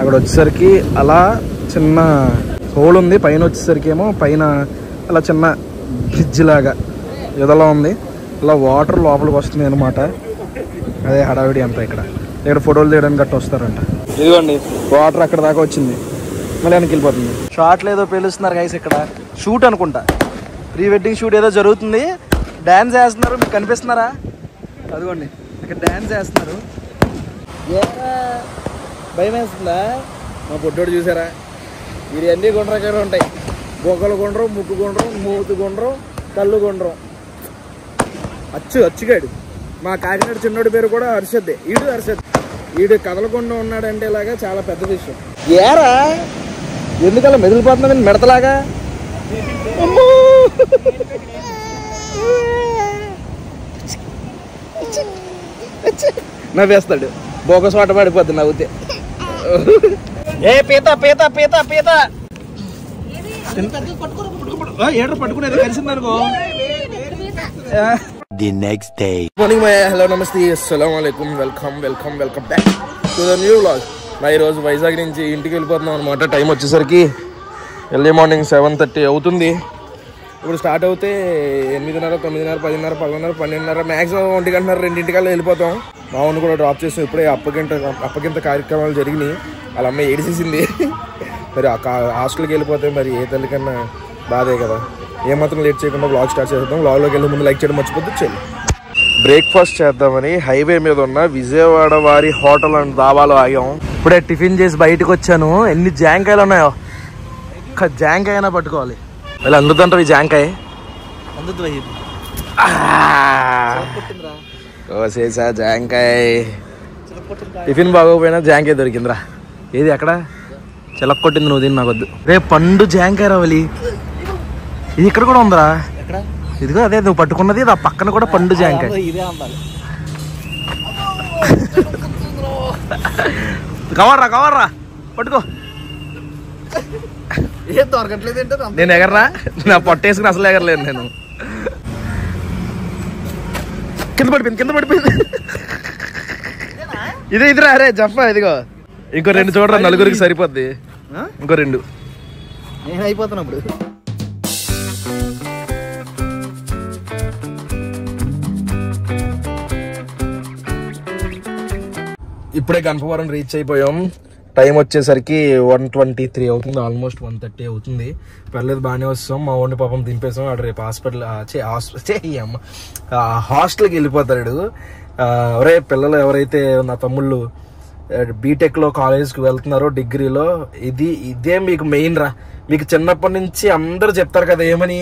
అక్కడ వచ్చేసరికి అలా చిన్న హోల్ ఉంది, పైన వచ్చేసరికి ఏమో పైన అలా చిన్న బ్రిడ్జ్ లాగా ఎదలా ఉంది, ఇలా వాటర్ లోపలికి వస్తుంది అనమాట. అదే హడావిడి అంతా. ఇక్కడ ఫోటోలు తీయడానికి గట్ట వస్తారంట. ఇదిగోండి వాటర్ అక్కడ దాకా వచ్చింది, మళ్ళీ వెనక్కి వెళ్ళిపోతుంది. షార్ట్లు ఏదో పేలుస్తున్నారు గైస్, ఇక్కడ షూట్ అనుకుంటా, ప్రీ వెడ్డింగ్ షూట్ ఏదో జరుగుతుంది. డ్యాన్స్ చేస్తున్నారు, మీకు కనిపిస్తున్నారా? అదిగోండి ఇక్కడ డ్యాన్స్ చేస్తున్నారు. భయం వేస్తుందా? మా పొట్టోడు చూసారా, ఇది అన్నీ గుండ్రకాయలు ఉంటాయి. బొగ్గలు గుండ్రం, ముక్కు గుండ్రం, మూతి గుండ్రం, కళ్ళు గుండ్రం. అచ్చుగాడు. మా కాకినాడ చిన్నోడి పేరు కూడా హర్షద్దే. హర్షద్ ఈడు కదలకుండా ఉన్నాడంటే ఇలాగా చాలా పెద్ద విషయం. ఏరా ఎందుకలా మెదిలిపోతున్నావు మెడతలాగా? నవ్వేస్తాడు, బోకస్ వాట పడిపోద్ది నవ్వుతే. ఏ పీత పీత పీత పీత ఏడ్ర పట్టుకునేది కలిసిందనుకో. The next day. Morning my hello నమస్తే అస్సలాము అలైకుం. Welcome back to the new vlog. ఈరోజు వైజాగ్ నుంచి ఇంటికి వెళ్ళిపోతున్నాం అనమాట. టైం వచ్చేసరికి ఎర్లీ మార్నింగ్ 7:30 అవుతుంది. ఇప్పుడు స్టార్ట్ అవుతే 8:30, 9:30, 10:30, 11:30, 12:30, మ్యాక్సిమం 1 గంట 2 వెళ్ళిపోతాం. మా ఊరిని కూడా డ్రాప్ చేస్తాం. ఇప్పుడే అప్పగింత కార్యక్రమాలు జరిగినాయి. వాళ్ళ అమ్మాయి ఏడిసేసింది. మరి హాస్టల్కి వెళ్ళిపోతే మరి ఏ తల్లికన్నా బాధే కదా. ఏమాత్రం లేట్ చేయకుండా వ్లాగ్ స్టార్ట్ చేద్దాం. వ్లాగ్లోకి వెళ్ళే ముందు లైక్ చేయడం మర్చిపోద్దు. చెల్లి బ్రేక్ఫాస్ట్ చేద్దామని హైవే మీద ఉన్న విజయవాడ వారి హోటల్ అండ్ దాబాలో ఆగాం. ఇప్పుడే టిఫిన్ చేసి బయటకు వచ్చాను. ఎన్ని జాంకాయలు ఉన్నాయో, ఒక్క జాంకాయ అయినా పట్టుకోవాలి. మళ్ళీ అందుతుంటావు ఈ జాంకాయ కోసేసా. జాంకాయ టిఫిన్ బాగోపోయినా జాంకాయ దొరికిందిరా. ఏది అక్కడ చిలక కొట్టింది, నువ్వు తిని నాకు వద్దు. రేపు పండు జాంకాయ రావాలి. ఇది ఇక్కడ కూడా ఉందిరా. ఇదిగో అదే నువ్వు పట్టుకున్నది, ఆ పక్కన కూడా పండు జాంకాయ. కవర్రా పట్టుకో. నేను ఎగర్రా, నా పొట్టేసుకుని అసలు ఎగరలేను నేను. కింద పడిపోయింది. ఇదిరా అరే జఫా. ఇదిగో ఇంకో 2 చూడరా, నలుగురికి సరిపోద్ది. ఇంకో 2 నేను అయిపోతాను అప్పుడు. ఇప్పుడే గణపవరం రీచ్ అయిపోయాం. టైం వచ్చేసరికి 1:23 అవుతుంది, ఆల్మోస్ట్ 1:30 అవుతుంది. పర్లేదు బాగానే వస్తాం. మా ఓన్లీ పాపం దింపేసాం. అక్కడ రేపు హాస్టల్కి వెళ్ళిపోతాడు. ఒరే పిల్లలు ఎవరైతే నా తమ్ముళ్ళు బీటెక్లో కాలేజ్కి వెళ్తున్నారో, డిగ్రీలో, ఇదే మీకు మెయిన్ రా. మీకు చిన్నప్పటి నుంచి అందరూ చెప్తారు కదా ఏమని,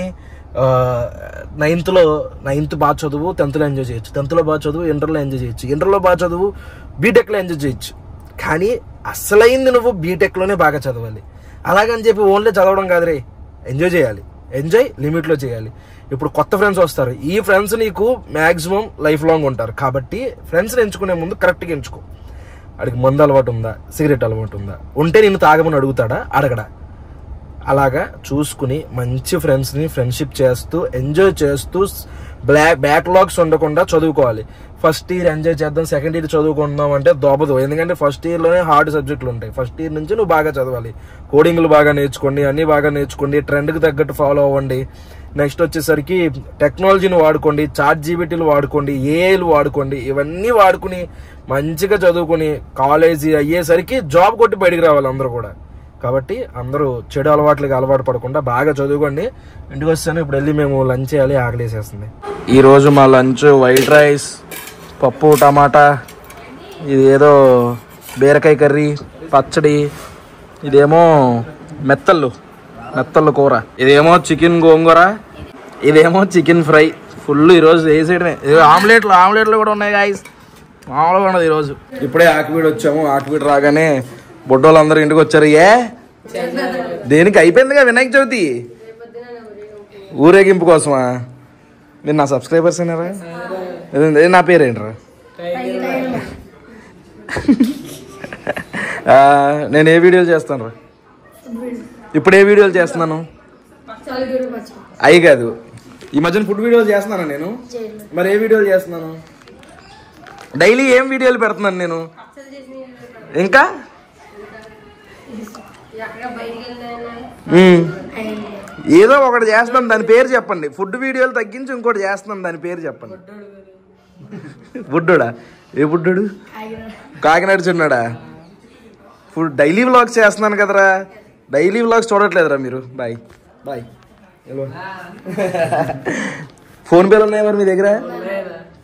9th బాగా చదువు, 10th ఎంజాయ్ చేయొచ్చు, 10th బాగా చదువు, ఇంటర్లో ఎంజాయ్ చేయొచ్చు, ఇంటర్లో బాగా చదువు, బీటెక్లో ఎంజాయ్ చేయొచ్చు. కానీ అసలైంది నువ్వు బీటెక్లోనే బాగా చదవాలి. అలాగని చెప్పి ఓన్లీ చదవడం కాదు రే, ఎంజాయ్ చేయాలి. ఎంజాయ్ లిమిట్లో చేయాలి. ఇప్పుడు కొత్త ఫ్రెండ్స్ వస్తారు. ఈ ఫ్రెండ్స్ నీకు మ్యాక్సిమం లైఫ్ లాంగ్ ఉంటారు. కాబట్టి ఫ్రెండ్స్ని ఎంచుకునే ముందు కరెక్ట్గా ఎంచుకో. అడిగి మందు అలవాటు ఉందా, సిగరెట్ అలవాటు ఉందా, ఉంటే నిన్ను తాగమని అడుగుతాడా, అడగడా? అలాగా చూసుకుని మంచి ఫ్రెండ్స్ని ఫ్రెండ్షిప్ చేస్తూ ఎంజాయ్ చేస్తూ బ్యాక్లాగ్స్ ఉండకుండా చదువుకోవాలి. ఫస్ట్ ఇయర్ ఎంజాయ్ చేద్దాం, సెకండ్ ఇయర్ చదువుకుందాం అంటే దోపదు. ఎందుకంటే ఫస్ట్ ఇయర్లోనే హార్డ్ సబ్జెక్టులు ఉంటాయి. ఫస్ట్ ఇయర్ నుంచి నువ్వు బాగా చదవాలి. కోడింగ్లు బాగా నేర్చుకోండి, అన్నీ బాగా నేర్చుకోండి, ట్రెండ్కి తగ్గట్టు ఫాలో అవ్వండి. నెక్స్ట్ వచ్చేసరికి టెక్నాలజీని వాడుకోండి, చాట్ జీబీటీలు వాడుకోండి, ఏఐలు వాడుకోండి. ఇవన్నీ వాడుకుని మంచిగా చదువుకుని కాలేజీ అయ్యేసరికి జాబ్ కొట్టి బయటికి రావాలి అందరూ కూడా. కాబట్టి అందరూ చెడు అలవాట్లకి అలవాటు పడకుండా బాగా చదువుకోండి. ఇంటికి వస్తాను. ఇప్పుడు వెళ్ళి మేము లంచ్ చేయాలి, ఆకలేసేస్తుంది. ఈరోజు మా లంచ్ వైట్ రైస్, పప్పు, టమాటా, ఇది ఏదో బీరకాయ కర్రీ, పచ్చడి, ఇదేమో మెత్తళ్ళు కూర, ఇదేమో చికెన్ గోంగూర, ఇదేమో చికెన్ ఫ్రై. ఫుల్ ఈరోజు వేసేయడమే. ఆమ్లెట్లు కూడా ఉన్నాయి గాయస్, మామూలుగా ఉండదు ఈరోజు. ఇప్పుడే ఆకివీడు వచ్చాము. ఆకివీడు రాగానే బొడ్డోళ్ళు అందరూ ఇంటికి వచ్చారు. దేనికి అయిపోయిందిగా వినాయక చవితి ఊరేగింపు కోసమా? మీరు నా సబ్స్క్రైబర్స్ అయినారా? నా పేరేంట్రా? నేను ఏ వీడియోలు చేస్తాను రా? ఇప్పుడు ఏ వీడియోలు చేస్తున్నాను? అవి కాదు, ఈ మధ్యన ఫుడ్ వీడియోలు చేస్తున్నాను నేను. మరి ఏ వీడియోలు చేస్తున్నాను? డైలీ ఏం వీడియోలు పెడుతున్నాను నేను? ఇంకా ఏదో ఒకటి చేస్తున్నాను, దాని పేరు చెప్పండి. ఫుడ్ వీడియోలు తగ్గించి ఇంకోటి చేస్తున్నాను, దాని పేరు చెప్పండి. బుడ్డోడా? ఏ బుడ్డోడు? కాకినాడ చిన్నాడా? ఫుడ్ డైలీ వ్లాగ్స్ చేస్తున్నాను కదరా. డైలీ వ్లాగ్స్ చూడట్లేదురా మీరు. Bye bye. ఫోన్పేలు ఉన్నాయి మరి మీ దగ్గర?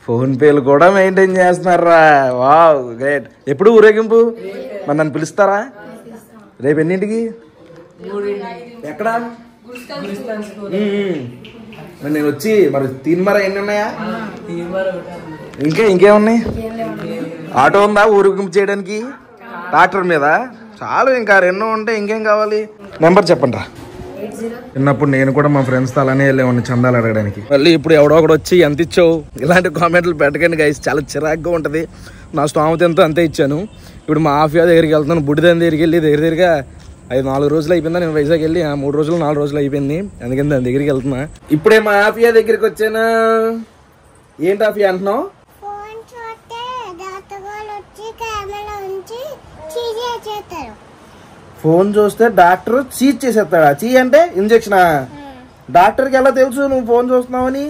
ఫోన్పేలు కూడా మెయింటైన్ చేస్తున్నారా? Wow great. ఎప్పుడు ఊరేగింపు? మరి నన్ను పిలుస్తారా? రేపు ఎన్నింటికి? ఎక్కడ? మరి నేను వచ్చి మరి తీన్మర ఎన్ని ఉన్నాయా? ఇంకేమున్నాయి? ఆటో ఉందా ఊరేగింపు చేయడానికి? ట్రాక్టర్ మీద చాలు, ఇంకా రెండో ఉంటే ఇంకేం కావాలి? నెంబర్ చెప్పండి రా. చిన్నప్పుడు నేను కూడా మా ఫ్రెండ్స్తో అలానే వెళ్ళేవాడిని చందాలు అడగడానికి. మళ్ళీ ఇప్పుడు ఎవడో ఒకడు వచ్చి ఎంత ఇచ్చావు ఇలాంటి కామెంట్లు పెట్టకండి గైస్, చాలా చిరాగ్గా ఉంటుంది. నా స్తోమత ఎంతో అంతే ఇచ్చాను. ఇప్పుడు మా ఆఫియా దగ్గరికి వెళ్తున్నాను, బుడ్డిదాని దగ్గరికి వెళ్ళి దగ్గరగా 4 రోజులు అయిపోయిందా. నేను వైజాగ్ వెళ్ళి 3 రోజులు 4 రోజులు అయిపోయింది, అందుకని దాని దగ్గరికి వెళ్తున్నా. ఇప్పుడే మా ఆఫియా దగ్గరికి వచ్చానా. ఏంటి ఆఫియా అంటున్నావు? ఫోన్ చూస్తే డాక్టర్ చీజ్ చేసేస్తాడా? చీ అంటే ఇంజక్షనా? డాక్టర్కి ఎలా తెలుసు నువ్వు ఫోన్ చూస్తున్నావని?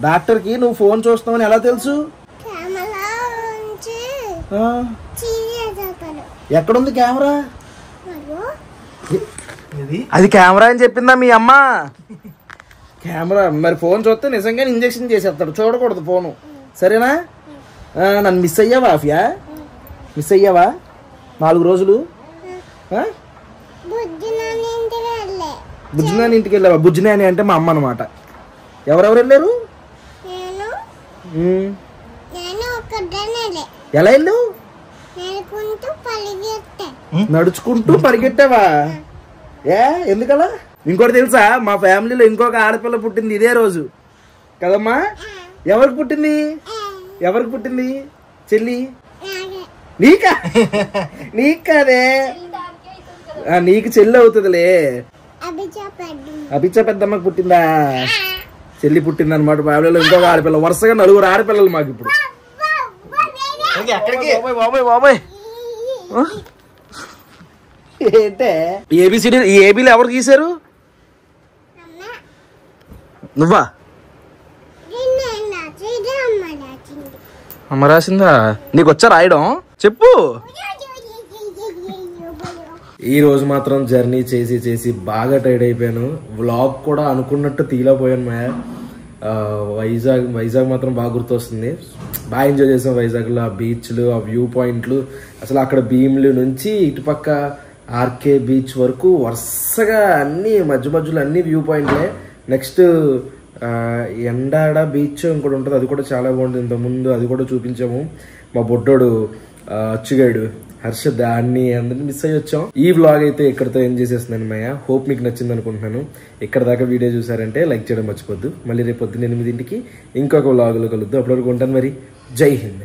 డాక్టర్కి నువ్వు ఫోన్ చూస్తున్నావని ఎలా తెలుసు? ఎక్కడుంది కెమెరా? అది కెమెరా అని చెప్పిందా మీ అమ్మ? కెమెరా మరి ఫోన్ చూస్తే నిజంగానే ఇంజక్షన్ చేసేస్తాడు, చూడకూడదు ఫోను, సరేనా? నన్ను మిస్ అయ్యావా ఆఫియా? మిస్ అయ్యావా 4 రోజులు? బుజ్జినాని ఇంటికి వెళ్ళావా? బుజ్జినాని అంటే మా అమ్మ అనమాట. ఎవరెవరు వెళ్ళారు? ఎలా వెళ్ళు? నడుచుకుంటూ పరిగెట్టావా? ఎందుకలా? ఇంకోటి తెలుసా, మా ఫ్యామిలీలో ఇంకొక ఆడపిల్ల పుట్టింది ఇదే రోజు కదమ్మా. ఎవరికి పుట్టింది? ఎవరికి పుట్టింది? చెల్లి నీకా? నీకు కాదే, నీకు చెల్లి అవుతుందిలే. అభిచా పెద్దమ్మకి పుట్టిందా? చెల్లి పుట్టింది అనమాట ఫ్యామిలీలో ఇంకొక ఆడపిల్ల. వరుసగా 4 ఆడపిల్లలు మాకు ఇప్పుడు. ఏంటే ఏబిసిడి? ఈ ఏబీలు ఎవరు గీశారు? నువ్వా? అమ్మ రాసిందా? నీకు వచ్చా రాయడం? చెప్పు. ఈ రోజు మాత్రం జర్నీ చేసి చేసి బాగా టైర్డ్ అయిపోయాను. వ్లాగ్ కూడా అనుకున్నట్టు తీయలేకపోయాను. మా వైజాగ్ మాత్రం బాగా గుర్తొస్తుంది. బాగా ఎంజాయ్ చేసాం వైజాగ్లో. ఆ బీచ్లు, ఆ వ్యూ పాయింట్లు, అసలు అక్కడ భీమిలి నుంచి ఇటుపక్క ఆర్కే బీచ్ వరకు వరుసగా అన్ని మధ్యలో అన్ని వ్యూ పాయింట్లే. నెక్స్ట్ ఎండాడ బీచ్ ఇంకోటి ఉంటుంది, అది కూడా చాలా బాగుంటుంది. ఇంతకుముందు అది కూడా చూపించాము. మా బొడ్డోడు అచ్చుగాడు హర్షద్, దాన్ని అందరినీ మిస్ అయ్యి వచ్చాం. ఈ వ్లాగ్ అయితే ఇక్కడితో ఎంజాయ్ చేసేస్తున్నాను మయ్య. హోప్ మీకు నచ్చింది అనుకుంటున్నాను. ఇక్కడ దాకా వీడియో చూసారంటే లైక్ చేయడం మర్చిపోద్దు. మళ్ళీ రేపు పొద్దున్న 8 ఇంకొక వ్లాగ్లో కలుద్దాం. అప్పటివరకు ఉంటాను మరి. జై హింద్.